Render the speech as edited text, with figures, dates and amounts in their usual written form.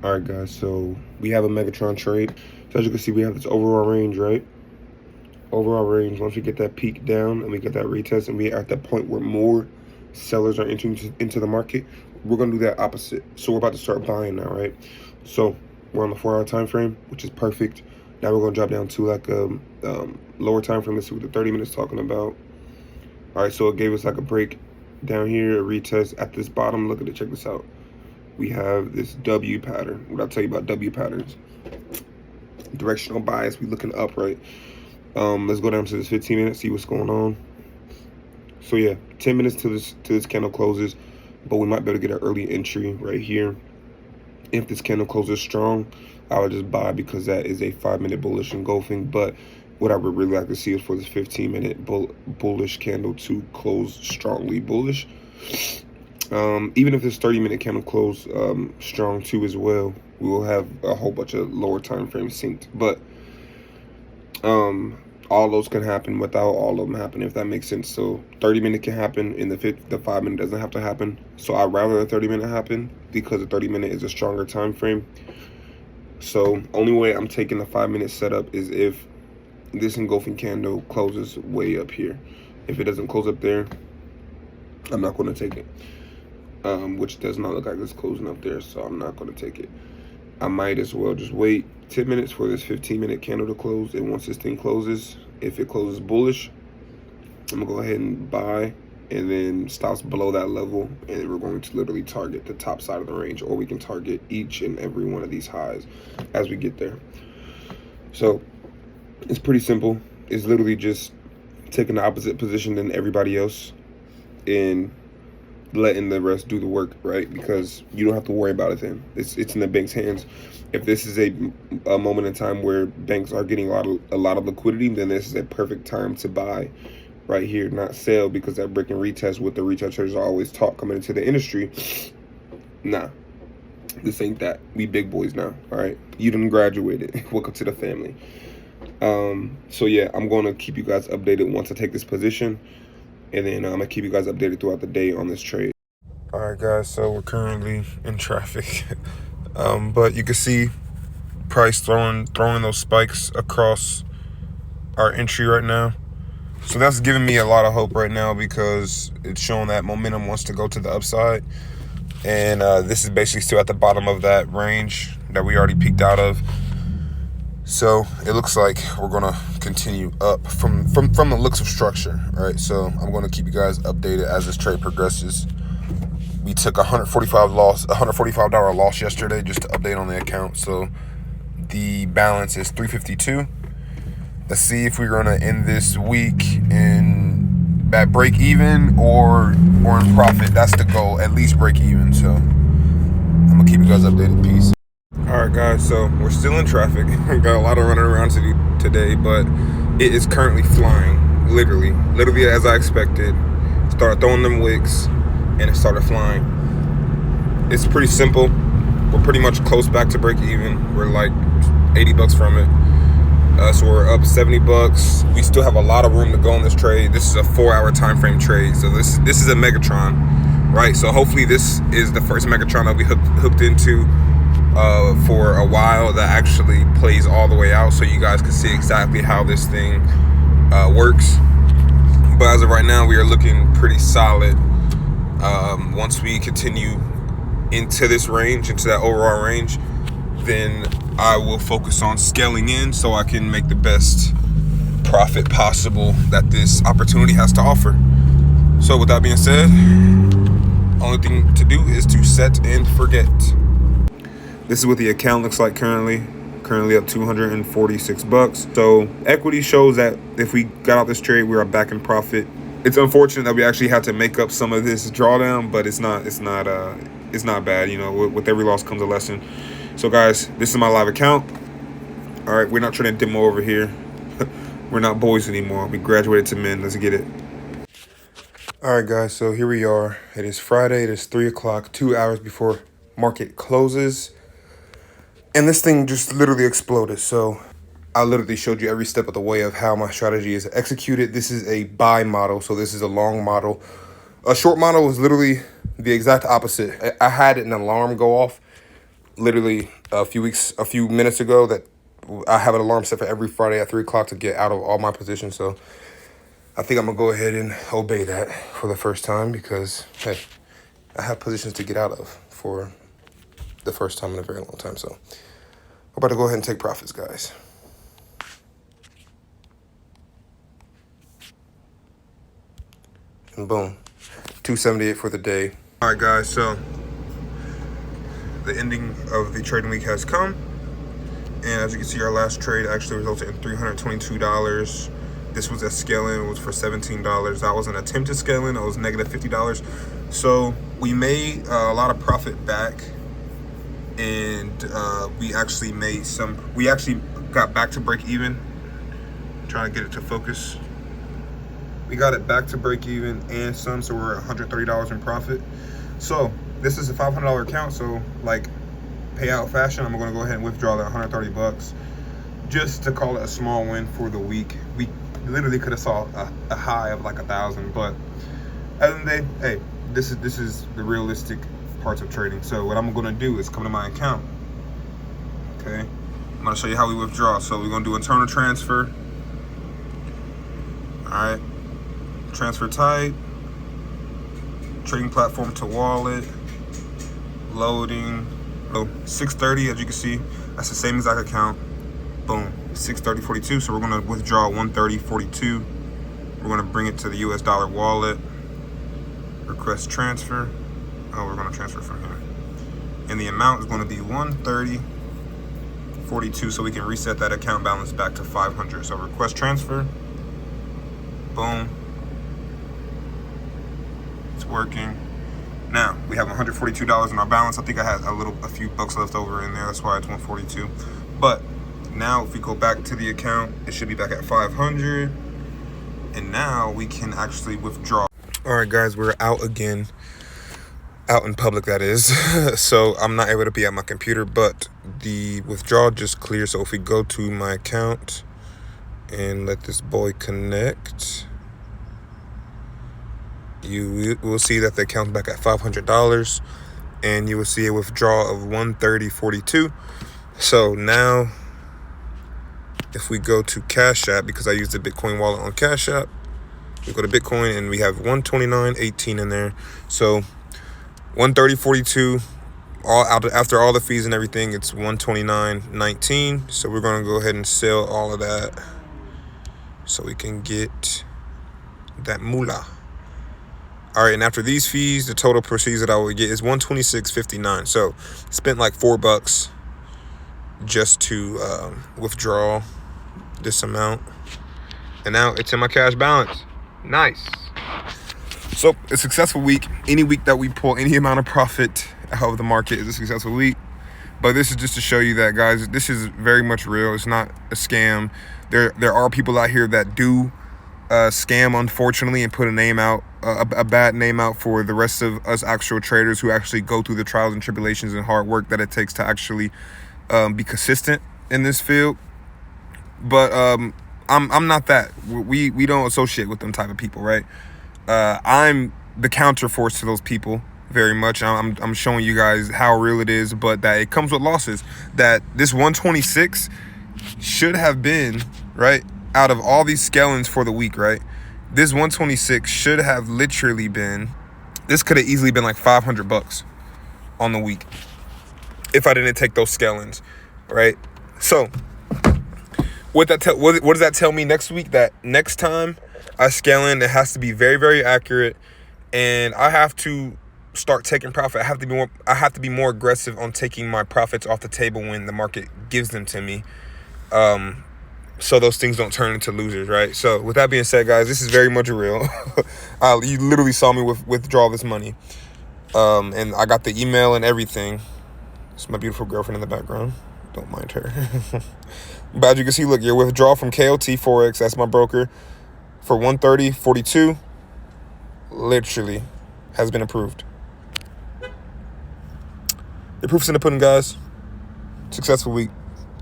All right, guys, so we have a Megatron trade. So as you can see, we have this overall range, right? Overall range, once we get that peak down and we get that retest and we're at that point where more sellers are entering into the market, we're going to do that opposite. So we're about to start buying now, right? So we're on the 4-hour time frame, which is perfect. Now we're going to drop down to like a lower time frame. Let's see what the 30 minutes talking about. All right, so it gave us like a break down here, a retest at this bottom. Look at it, check this out. We have this W pattern. What I'll tell you about W patterns. Directional bias, we looking up, right? Let's go down to this 15 minutes, see what's going on. So yeah, 10 minutes till this candle closes, but we might be able to get an early entry right here. If this candle closes strong, I would just buy because that is a 5-minute bullish engulfing. But what I would really like to see is for this 15-minute bullish candle to close strongly bullish. Even if this 30-minute candle close strong too as well, we will have a whole bunch of lower time frames synced. But all those can happen without all of them happening, if that makes sense. So 30-minute can happen, and the 5-minute doesn't have to happen. So I'd rather the 30-minute happen because the 30-minute is a stronger time frame. So only way I'm taking the 5-minute setup is if this engulfing candle closes way up here. If it doesn't close up there, I'm not going to take it. Which does not look like it's closing up there, so I'm not going to take it. I might as well just wait 10 minutes for this 15-minute candle to close, and once this thing closes, if it closes bullish, I'm going to go ahead and buy, and then stops below that level, and we're going to literally target the top side of the range, or we can target each and every one of these highs as we get there. So it's pretty simple. It's literally just taking the opposite position than everybody else and letting the rest do the work, right? Because you don't have to worry about it then. It's in the bank's hands. If this is a moment in time where banks are getting a lot of liquidity, then this is a perfect time to buy right here, not sell, because that break and retest what the retail traders are always taught coming into the industry. Nah, this ain't that. We big boys now, all right? You done graduated. Welcome to the family. So yeah, I'm going to keep you guys updated once I take this position. And then I'm going to keep you guys updated throughout the day on this trade. All right, guys, so we're currently in traffic. But you can see price throwing those spikes across our entry right now. So that's giving me a lot of hope right now because it's showing that momentum wants to go to the upside. And this is basically still at the bottom of that range that we already peaked out of. So it looks like we're gonna continue up from the looks of structure, right? So I'm gonna keep you guys updated as this trade progresses. We took $145 loss yesterday just to update on the account. So the balance is 352. Let's see if we're gonna end this week in at break even or in profit. That's the goal, at least break even. So I'm gonna keep you guys updated. Peace. All right, guys, so we're still in traffic. Got a lot of running around to do today, but it is currently flying, literally as I expected. Started throwing them wicks, and it started flying. It's pretty simple. We're pretty much close back to break even. We're like 80 bucks from it. So we're up 70 bucks. We still have a lot of room to go on this trade. This is a 4-hour time frame trade, so this is a Megatron, right? So hopefully this is the first Megatron that we hooked into for a while that actually plays all the way out, so you guys can see exactly how this thing works. But as of right now, we are looking pretty solid. Once we continue into this range, into that overall range, then I will focus on scaling in so I can make the best profit possible that this opportunity has to offer. So with that being said, only thing to do is to set and forget. This is what the account looks like currently up 246 bucks. So equity shows that if we got out this trade, we are back in profit. It's unfortunate that we actually had to make up some of this drawdown, but it's not bad. You know, with every loss comes a lesson. So guys, this is my live account. All right, we're not trying to demo over here. We're not boys anymore. We graduated to men. Let's get it. All right, guys, so here we are. It is Friday. It is 3 o'clock, 2 hours before market closes. And this thing just literally exploded. So I literally showed you every step of the way of how my strategy is executed. This is a buy model, so this is a long model. A short model was literally the exact opposite. I had an alarm go off literally a few minutes ago that I have an alarm set for every Friday at 3 o'clock to get out of all my positions. So I think I'm gonna go ahead and obey that for the first time because, hey, I have positions to get out of for the first time in a very long time. So I'm about to go ahead and take profits, guys. And boom, 278 for the day. All right, guys, so the ending of the trading week has come. And as you can see, our last trade actually resulted in $322. This was a scale-in, it was for $17. That was an attempt to scale-in, it was negative $50. So we made a lot of profit back. And we actually got back to break even. Trying to get it to focus. We got it back to break even and some, so we're at $130 in profit. So this is a $500 account, so like payout fashion, I'm gonna go ahead and withdraw that 130 bucks just to call it a small win for the week. We literally could have saw a high of like 1,000, but at the end of the day, hey, this is the realistic parts of trading. So what I'm gonna do is come to my account. Okay, I'm gonna show you how we withdraw. So we're gonna do internal transfer. All right, transfer type, trading platform to wallet, loading. So 630, as you can see, that's the same exact account. Boom, 630.42. So we're gonna withdraw 130.42. We're gonna bring it to the US dollar wallet. Request transfer. Oh, we're gonna transfer from here. And the amount is gonna be 130.42, so we can reset that account balance back to 500. So request transfer. Boom. It's working. Now we have $142 in our balance. I think I had a few bucks left over in there. That's why it's 142. But now if we go back to the account, it should be back at 500. And now we can actually withdraw. All right, guys, we're out again. Out in public, that is. So I'm not able to be at my computer, but the withdrawal just cleared. So if we go to my account and let this boy connect, you will see that the account's back at $500, and you will see a withdrawal of 130.42. So now if we go to Cash App, because I use the Bitcoin wallet on Cash App, we go to Bitcoin and we have 129.18 in there. So 130.42, after all the fees and everything, it's 129.19. So we're gonna go ahead and sell all of that so we can get that moolah. All right, and after these fees, the total proceeds that I would get is 126.59. So spent like $4 just to withdraw this amount, and now it's in my cash balance. Nice. So a successful week. Any week that we pull any amount of profit out of the market is a successful week. But this is just to show you that, guys, this is very much real. It's not a scam. There are people out here that do scam, unfortunately, and put a name out, a bad name out for the rest of us actual traders who actually go through the trials and tribulations and hard work that it takes to actually be consistent in this field. But I'm not that. We don't associate with them type of people, right? I'm the counterforce to those people very much. I'm showing you guys how real it is, but that it comes with losses. That this 126 should have been, right, out of all these scalings for the week, right, this 126 should have literally been, this could have easily been like $500 on the week if I didn't take those scalings, right? So what does that tell me next week? That next time I scale in, it has to be very, very accurate, and I have to start taking profit. I have to be more aggressive on taking my profits off the table when the market gives them to me, so those things don't turn into losers, right? So with that being said, guys, this is very much real. You literally saw me withdraw this money, and I got the email and everything. It's my beautiful girlfriend in the background. Don't mind her. But as you can see, look, your withdrawal from KOT Forex, that's my broker, for 130.42 literally has been approved. The proof's in the pudding, guys. Successful week.